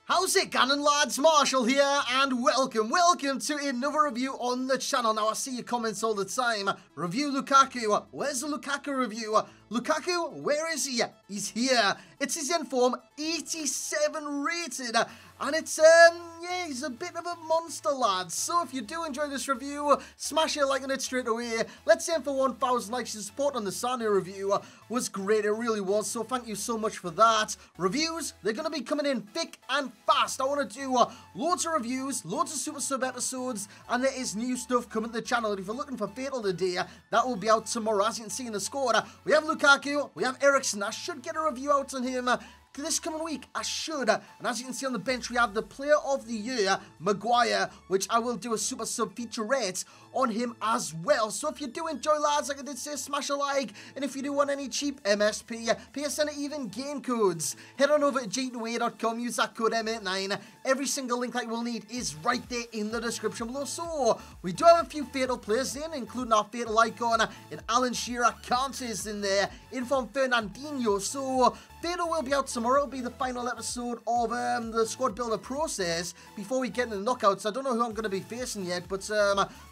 How's it going, lads? Marshall here, and welcome to another review on the channel. Now, I see your comments all the time. Review Lukaku. Where's the Lukaku review? Lukaku, where is he? He's here. It's his inform, 87 rated. And it's, yeah, he's a bit of a monster, lads. So if you do enjoy this review, smash it, liking it straight away. Let's aim for 1,000 likes. Your support on the Sani review was great. It really was. So thank you so much for that. Reviews, they're going to be coming in thick and fast. I want to do loads of reviews, loads of super sub episodes, and there is new stuff coming to the channel. And if you're looking for Fatal today, that will be out tomorrow. As you can see in the squad, we have Lukaku, we have Eriksen. I should get a review out on him this coming week. I should. And as you can see on the bench, we have the Player of the Year, Maguire, which I will do a super sub featurette on him as well. So if you do enjoy, lads, like I did say, smash a like. And if you do want any cheap MSP, PSN, or even game codes, head on over to g2a.com, use that code M89. Every single link that you will need is right there in the description below. So we do have a few Fatal players in, including our Fatal icon in Alan Shearer. Kante's in there, in from Fernandinho. So Fatal will be out tomorrow. It'll be the final episode of the squad builder process before we get into the knockouts. I don't know who I'm going to be facing yet, but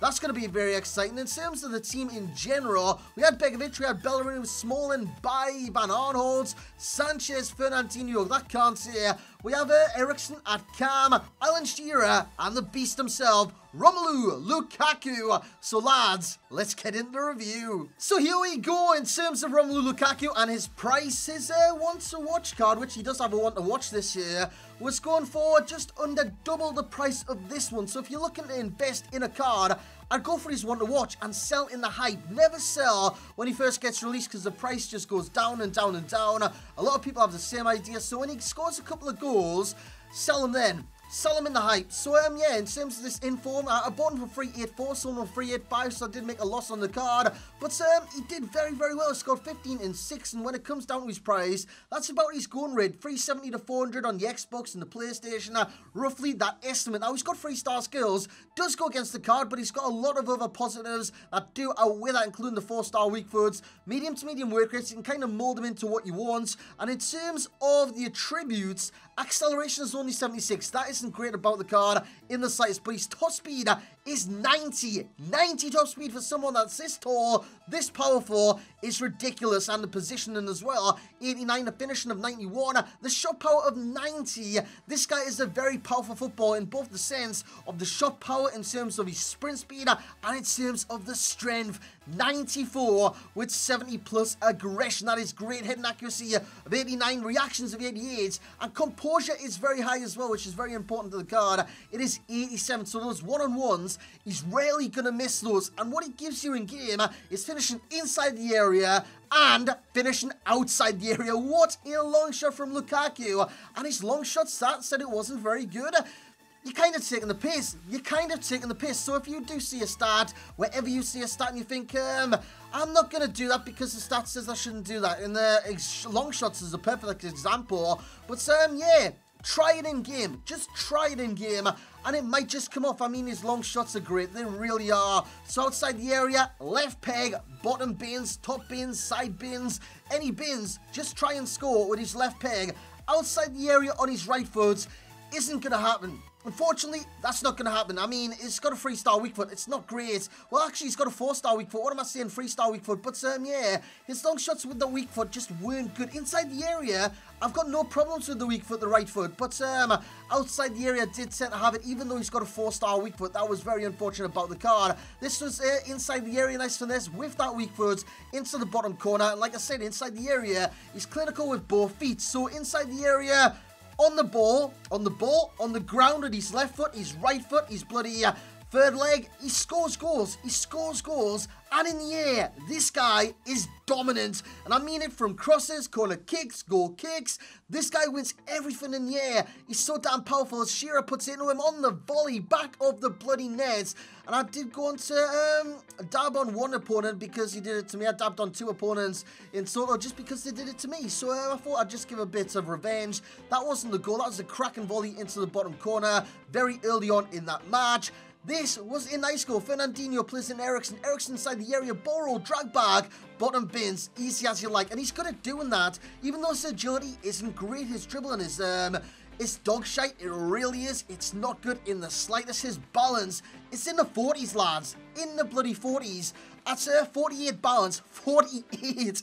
that's going to be very exciting. In terms of the team in general, we had Begovic, we had Bellerin, Smalling, Bay, Van Arnholdt, Sanchez, Fernandinho, that can't say. We have Eriksen at Cam, Alan Shearer, and the beast himself, Romelu Lukaku. So lads, let's get into the review. So here we go in terms of Romelu Lukaku, and his price, his want to watch card, which he does have a want to watch this year, was going for just under double the price of this one. So if you're looking to invest in a card, I'd go for his one to watch and sell in the hype. Never sell when he first gets released, because the price just goes down and down and down. A lot of people have the same idea. So when he scores a couple of goals, sell him then. Sell him in the hype. So, yeah, in terms of this inform, I bought him for 384, sold him for 385, so I did make a loss on the card. But, he did very, very well. He scored 15 and 6, and when it comes down to his price, that's about his going rate. 370 to 400 on the Xbox and the PlayStation, roughly that estimate. Now, he's got 3-star skills, does go against the card, but he's got a lot of other positives that do outweigh that, including the 4-star weak foots, medium to medium work rates. You can kind of mold him into what you want. And in terms of the attributes, acceleration is only 76. That isn't great about the card in the slightest, but his top speed is 90. 90 top speed for someone that's this tall, this powerful, is ridiculous. And the positioning as well, 89, the finishing of 91, the shot power of 90. This guy is a very powerful footballer in both the sense of the shot power in terms of his sprint speed and in terms of the strength. 94 with 70 plus aggression. That is great. Heading accuracy of 89, reactions of 88, and composure is very high as well, which is very important to the card. It is 87, so those one-on-ones, he's rarely going to miss those. And what he gives you in game is finishing inside the area and finishing outside the area. What a long shot from Lukaku. And his long shot stat said it wasn't very good. You're kind of taking the piss. You're kind of taking the piss. So if you do see a stat, wherever you see a stat and you think, I'm not going to do that because the stat says I shouldn't do that. And the long shots is a perfect example. But, yeah, try it in game. Just try it in game. And it might just come off. I mean, his long shots are great. They really are. So outside the area, left peg, bottom bins, top bins, side bins, any bins, just try and score with his left peg. Outside the area on his right foot isn't going to happen. Unfortunately, that's not going to happen. I mean, he's got a 3-star weak foot. It's not great. Well, actually, he's got a 4-star weak foot. What am I saying? 3-star weak foot. But, yeah, his long shots with the weak foot just weren't good. Inside the area, I've got no problems with the weak foot, the right foot. But, outside the area, did tend to have it, even though he's got a 4-star weak foot. That was very unfortunate about the card. This was inside the area, nice finesse with that weak foot into the bottom corner. And like I said, inside the area, he's clinical with both feet. So, inside the area, on the ball, on the ground with his left foot, his right foot, his bloody third leg, he scores goals. He scores goals. And in the air, this guy is dominant. And I mean it from crosses, corner kicks, goal kicks. This guy wins everything in the air. He's so damn powerful as Shearer puts it into him on the volley, back of the bloody nets. And I did go on to dab on one opponent because he did it to me. I dabbed on 2 opponents in total just because they did it to me. So I thought I'd just give a bit of revenge. That wasn't the goal. That was a cracking volley into the bottom corner very early on in that match. This was a nice goal. Fernandinho plays in Eriksen. Eriksen inside the area. Borrow, drag back, bottom bins. Easy as you like. And he's good at doing that. Even though his agility isn't great, his dribbling is It's dog shite, it really is. It's not good in the slightest. His balance, it's in the 40s, lads. In the bloody 40s. That's 48 balance. 48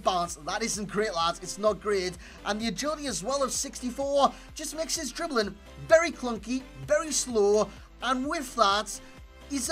balance. That isn't great, lads. It's not great. And the agility as well of 64 just makes his dribbling very clunky, very slow. And with that, he's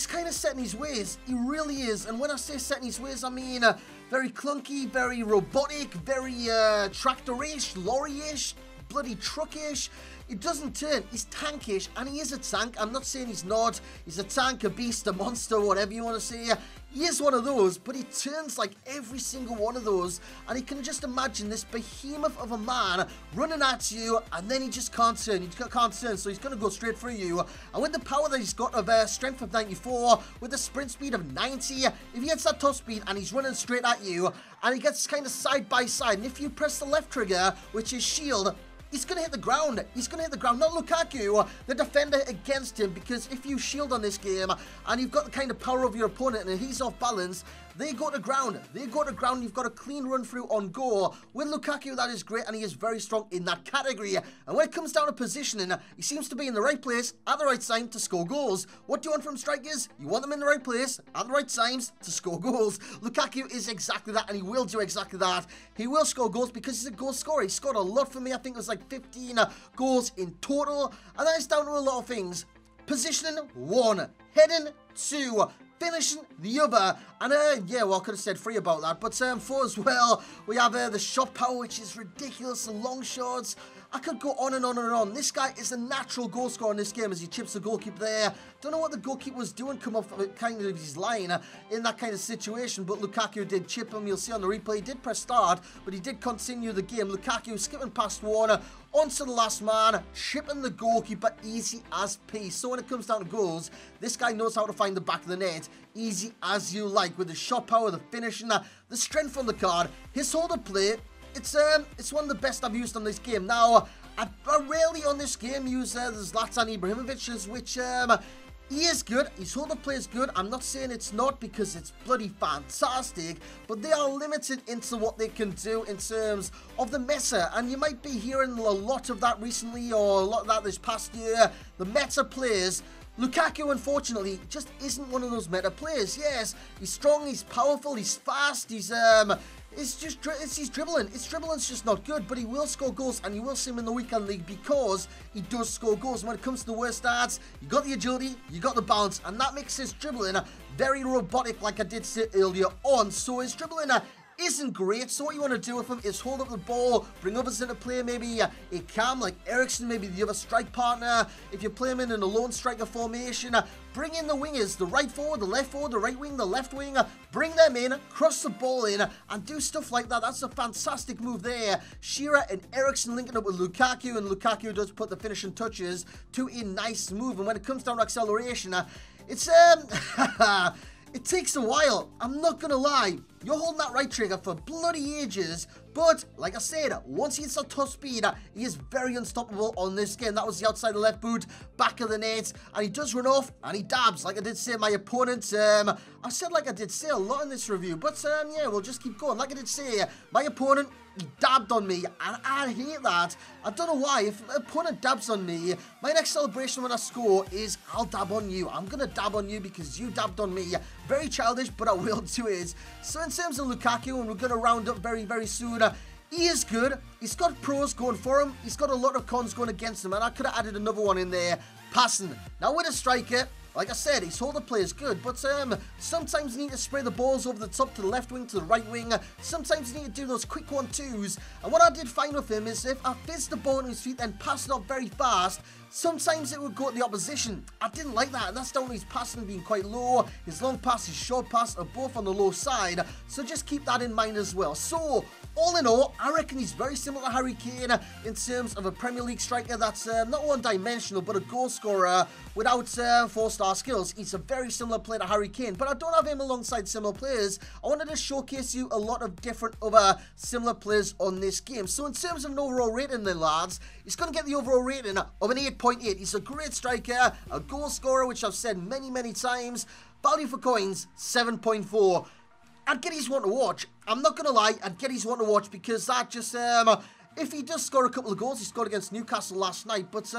kind of set in his ways. He really is. And when I say set in his ways, I mean very clunky, very robotic, very tractor-ish, lorry-ish, bloody truck-ish. It doesn't turn. He's tankish, and he is a tank. I'm not saying he's not. He's a tank, a beast, a monster, whatever you want to say. He is one of those, but he turns like every single one of those. And you can just imagine this behemoth of a man running at you, and then he just can't turn. He can't turn, so he's going to go straight through you. And with the power that he's got of strength of 94, with the sprint speed of 90, if he gets that top speed and he's running straight at you, and he gets kind of side by side, and if you press the left trigger, which is shield, he's going to hit the ground. He's going to hit the ground. Not Lukaku, the defender against him, because if you shield on this game and you've got the kind of power of your opponent and he's off balance, they go to ground. They go to ground. You've got a clean run through on goal. With Lukaku, that is great, and he is very strong in that category. And when it comes down to positioning, he seems to be in the right place at the right time to score goals. What do you want from strikers? You want them in the right place at the right times to score goals. Lukaku is exactly that, and he will do exactly that. He will score goals because he's a goal scorer. He scored a lot for me. I think it was like 15 goals in total. And that is down to a lot of things. Positioning, 1. Heading, 2. Finishing the other, and yeah, well, I could have said 3 about that, but 4 as well. We have the shot power, which is ridiculous, the long shots. I could go on and on and on. This guy is a natural goal scorer in this game as he chips the goalkeeper there. Don't know what the goalkeeper was doing, come off kind of his line in that kind of situation, but Lukaku did chip him. You'll see on the replay, he did press start, but he did continue the game. Lukaku skipping past one, onto the last man, chipping the goalkeeper, easy as peas. So when it comes down to goals, this guy knows how to find the back of the net, easy as you like, with the shot power, the finishing, the strength on the card, his hold of play. It's one of the best I've used on this game. Now, I rarely on this game use the Zlatan Ibrahimovic's, which he is good. His hold of play is good. I'm not saying it's not, because it's bloody fantastic, but they are limited into what they can do in terms of the meta, and you might be hearing a lot of that recently, or a lot of that this past year. The meta players, Lukaku, unfortunately, just isn't one of those meta players. Yes, he's strong, he's powerful, he's fast, it's his dribbling. His dribbling's just not good, but he will score goals, and you will see him in the weekend league because he does score goals. And when it comes to the worst stats, you got the agility, you got the balance, and that makes his dribbling very robotic, like I did say earlier on. So his dribbling isn't great, so what you want to do with him is hold up the ball, bring others into play, maybe a cam like Eriksen, maybe the other strike partner. If you play him in a lone striker formation, bring in the wingers, the right forward, the left forward, the right wing, the left wing, bring them in, cross the ball in, and do stuff like that. That's a fantastic move there. Shearer and Eriksen linking up with Lukaku, and Lukaku does put the finishing touches to a nice move. And when it comes down to acceleration, it's it takes a while, I'm not gonna lie. You're holding that right trigger for bloody ages, but like I said, once he hits that top speed, he is very unstoppable on this game. That was the outside of the left boot, back of the net, and he does run off, and he dabs. Like I did say, my opponent, I said like I did say a lot in this review, but yeah, we'll just keep going. Like I did say, my opponent, he dabbed on me, and I hate that. I don't know why. If an opponent dabs on me, my next celebration when I score is I'll dab on you. I'm gonna dab on you because you dabbed on me. Very childish, but I will do it. So in terms of Lukaku, and we're gonna round up very, very soon, he is good. He's got pros going for him. He's got a lot of cons going against him, and I could have added another one in there. Passing. Now with a striker, like I said, his hold of play is good, but sometimes you need to spray the balls over the top to the left wing, to the right wing. Sometimes you need to do those quick 1-2s. And what I did find with him is if I fizz the ball on his feet and pass it off very fast, sometimes it would go at the opposition. I didn't like that, and that's down to his passing being quite low. His long pass, his short pass are both on the low side, so just keep that in mind as well. So, all in all, I reckon he's very similar to Harry Kane in terms of a Premier League striker that's not one-dimensional, but a goal scorer without 4-star skills. He's a very similar player to Harry Kane, but I don't have him alongside similar players. I wanted to showcase you a lot of different other similar players on this game. So in terms of an overall rating then, lads, he's going to get the overall rating of an 8.8. He's a great striker, a goal scorer, which I've said many, many times. Value for coins, 7.4. I'd get his one to watch. I'm not going to lie, I'd get his one to watch because that just, if he does score a couple of goals, he scored against Newcastle last night, but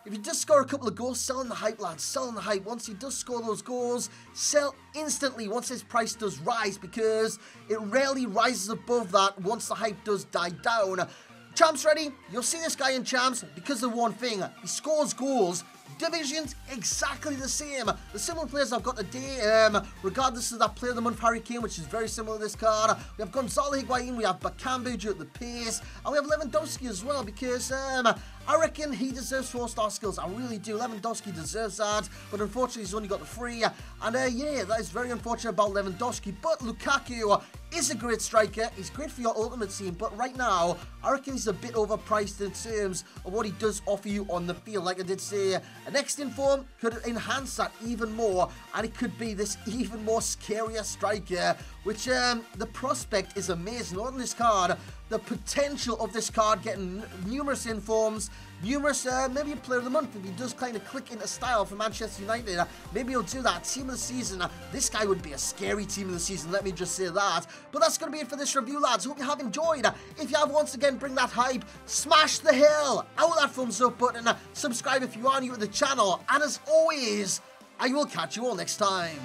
if he does score a couple of goals, selling the hype, lads, selling the hype. Once he does score those goals, sell instantly once his price does rise, because it rarely rises above that once the hype does die down. Champs ready? You'll see this guy in Champs because of one thing. He scores goals. Divisions exactly the same. The similar players I've got today, regardless of that player of the month, Harry Kane, which is very similar to this card. We have Gonzalo Higuain, we have Bakambu due at the pace, and we have Lewandowski as well, because I reckon he deserves 4-star skills. I really do. Lewandowski deserves that, but unfortunately he's only got the 3. And yeah, that is very unfortunate about Lewandowski. But Lukaku is a great striker. He's great for your ultimate team, but right now I reckon he's a bit overpriced in terms of what he does offer you on the field. Like I did say, a next in form could enhance that even more, and it could be this even more scarier striker, which the prospect is amazing. On this card, the potential of this card getting numerous informs, numerous, maybe a player of the month if he does kind of click into style for Manchester United. Maybe he'll do that. Team of the season. This guy would be a scary team of the season, let me just say that. But that's going to be it for this review, lads. Hope you have enjoyed. If you have, once again, bring that hype, smash the hell out of that thumbs up button, subscribe if you are new to the channel, and as always, I will catch you all next time.